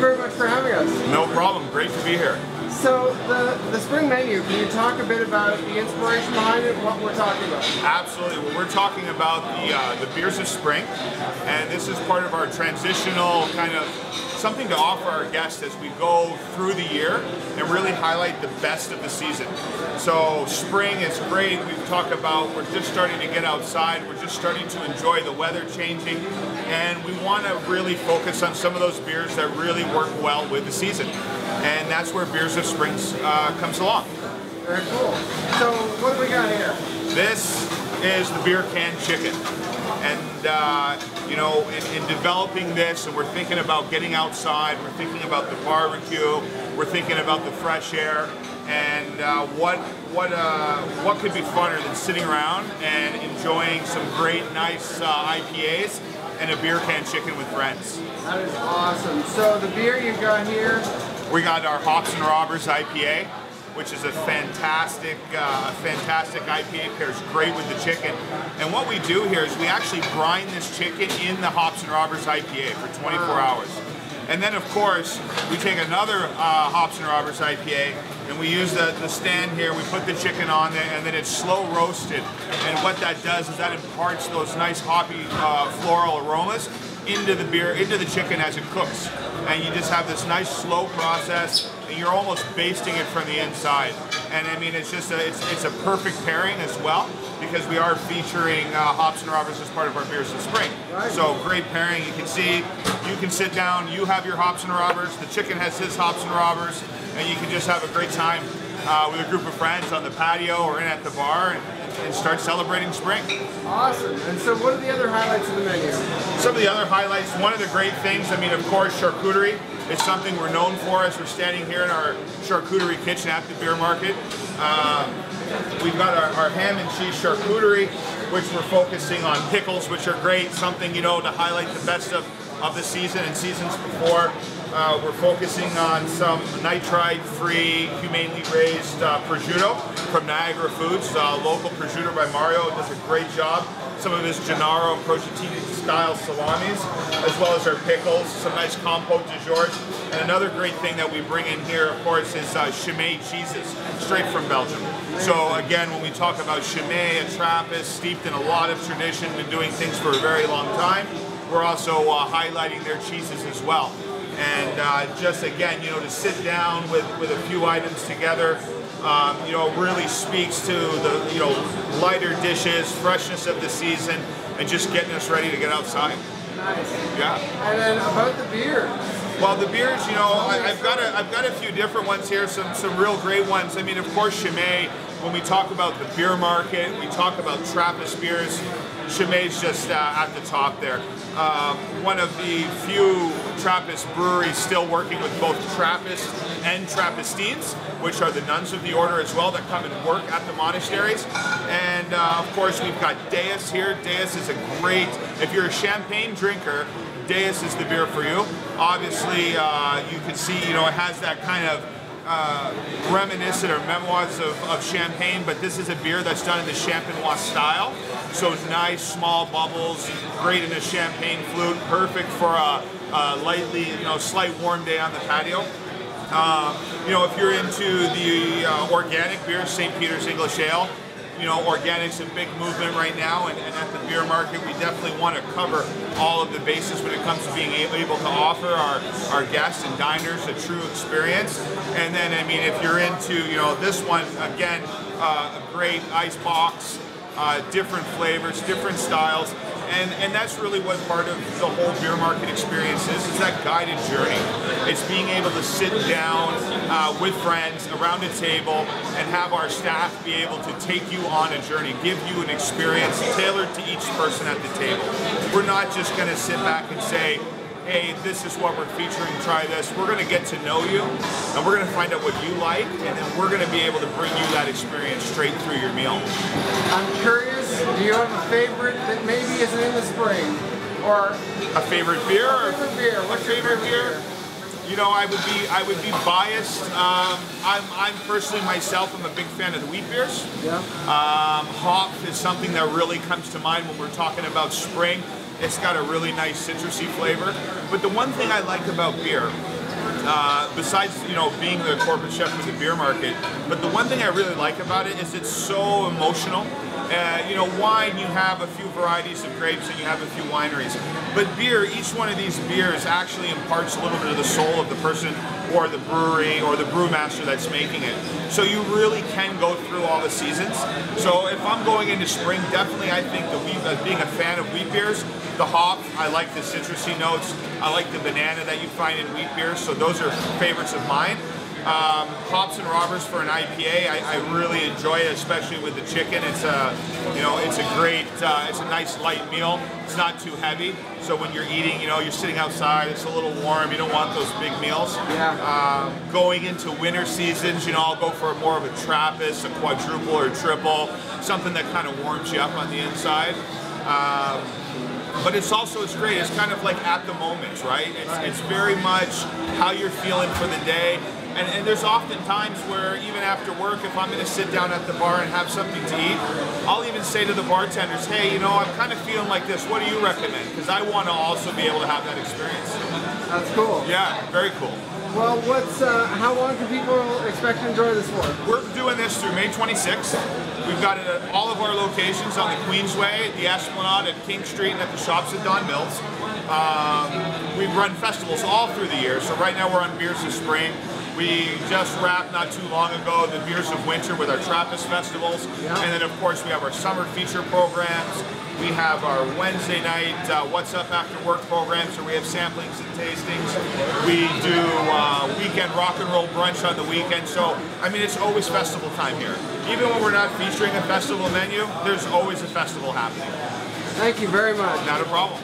very much for having us. No problem. Great to be here. So the spring menu, can you talk a bit about the inspiration behind it, what we're talking about? Absolutely. Well, we're talking about the Biers of Spring, and this is part of our transitional kind of something to offer our guests as we go through the year and really highlight the best of the season. So spring is great. We've talked about we're just starting to get outside. We're just starting to enjoy the weather changing, and we want to really focus on some of those beers that really work well with the season. And that's where Biers of Spring comes along. Very cool. So what do we got here? This is the beer can chicken. And you know, in developing this, and we're thinking about getting outside, we're thinking about the barbecue, we're thinking about the fresh air, and what could be funner than sitting around and enjoying some great, nice IPAs and a beer can chicken with friends. That is awesome. So the beer you've got here? We got our Hops and Robbers IPA, which is a fantastic IPA, pairs great with the chicken. And what we do here is we actually brine this chicken in the Hops and Robbers IPA for 24 hours. And then of course, we take another Hops and Robbers IPA and we use the stand here, we put the chicken on there, and then it's slow roasted. And what that does is that imparts those nice hoppy floral aromas into the beer, into the chicken as it cooks. And you just have this nice slow process, and you're almost basting it from the inside. And I mean, it's just it's a perfect pairing as well, because we are featuring Hops and Robbers as part of our Biers of Spring. Right. So great pairing. You can see, you can sit down, you have your Hops and Robbers, the chicken has his Hops and Robbers, and you can just have a great time with a group of friends on the patio or in at the bar and start celebrating spring. Awesome. And so what are the other highlights of the menu? Some of the other highlights, one of the great things, I mean, of course, charcuterie is something we're known for as we're standing here in our charcuterie kitchen at the Bier Market. We've got our ham and cheese charcuterie, which we're focusing on pickles, which are great, something, you know, to highlight the best of the season and seasons before. We're focusing on some nitrite-free, humanely raised prosciutto from Niagara Foods, local prosciutto by Mario. Does a great job. Some of his Gennaro and Prosciutto style salamis, as well as our pickles, some nice compote de jour. And another great thing that we bring in here, of course, is Chimay cheeses, straight from Belgium. So again, when we talk about Chimay, a Trappist, steeped in a lot of tradition, been doing things for a very long time, we're also highlighting their cheeses as well. And just again, you know, to sit down with a few items together, you know, really speaks to the, you know, lighter dishes, freshness of the season, and just getting us ready to get outside. Nice. Yeah. And then about the beers. Well, the beers, you know, I've got a few different ones here, some real great ones. I mean, of course, Chimay. When we talk about the Bier Market, we talk about Trappist beers. Chimay's just at the top there. One of the few Trappist breweries still working with both Trappist and Trappistines, which are the nuns of the order as well that come and work at the monasteries. And of course, we've got Deus here. Deus is a great, if you're a champagne drinker, Deus is the beer for you. Obviously, you can see, you know, it has that kind of reminiscent or memoirs of champagne, but this is a beer that's done in the champenois style. So nice, small bubbles, great in a champagne flute, perfect for a lightly, you know, slight warm day on the patio. You know, if you're into the organic beer, St. Peter's English Ale, you know, organic's a big movement right now, and at the Bier Market, we definitely want to cover all of the bases when it comes to being able to offer our guests and diners a true experience. And then, I mean, if you're into, you know, this one, again, a great ice box, different flavors, different styles, and that's really what part of the whole Bier Market experience is that guided journey. It's being able to sit down with friends around a table and have our staff be able to take you on a journey, give you an experience tailored to each person at the table. We're not just going to sit back and say, hey, this is what we're featuring, try this. We're going to get to know you, and we're going to find out what you like, and then we're going to be able to bring you that experience straight through your meal. I'm curious, do you have a favorite that maybe isn't in the spring? Or a favorite beer? A favorite beer. What's your favorite beer? You know, I would be biased. I'm personally myself, I'm a big fan of the wheat beers. Yeah. Hop is something that really comes to mind when we're talking about spring. It's got a really nice citrusy flavor. But the one thing I like about beer besides, you know, being the corporate chef for the Bier Market, but the one thing I really like about it is it's so emotional. You know, wine, you have a few varieties of grapes and you have a few wineries. But beer, each one of these beers actually imparts a little bit of the soul of the person or the brewery or the brewmaster that's making it. So you really can go through all the seasons. So if I'm going into spring, definitely I think the wheat, being a fan of wheat beers, the hop, I like the citrusy notes. I like the banana that you find in wheat beers. So those are favorites of mine. Hops and robbers for an IPA, I really enjoy it, especially with the chicken. It's a, you know, it's a great, it's a nice light meal. It's not too heavy, so when you're eating, you know, you're sitting outside, it's a little warm. You don't want those big meals. Yeah. Going into winter seasons, you know, I'll go for more of a Trappist, a quadruple or a triple, something that kind of warms you up on the inside. But it's also, it's great. It's kind of like at the moment, right? It's very much how you're feeling for the day. And there's often times where even after work, if I'm going to sit down at the bar and have something to eat, I'll even say to the bartenders, hey, you know, I'm kind of feeling like this. What do you recommend? Because I want to also be able to have that experience. That's cool. Yeah, very cool. Well, how long can people expect to enjoy this for? We're doing this through May 26th. We've got it at all of our locations on the Queensway, the Esplanade, at King Street, and at the shops at Don Mills. We run festivals all through the year. So right now we're on Biers of Spring. We just wrapped not too long ago the Biers of Winter with our Trappist festivals. Yeah. And then of course we have our summer feature programs. We have our Wednesday night What's Up After Work programs, where we have samplings and tastings. We do weekend rock and roll brunch on the weekend. So, I mean, it's always festival time here. Even when we're not featuring a festival menu, there's always a festival happening. Thank you very much. Not a problem.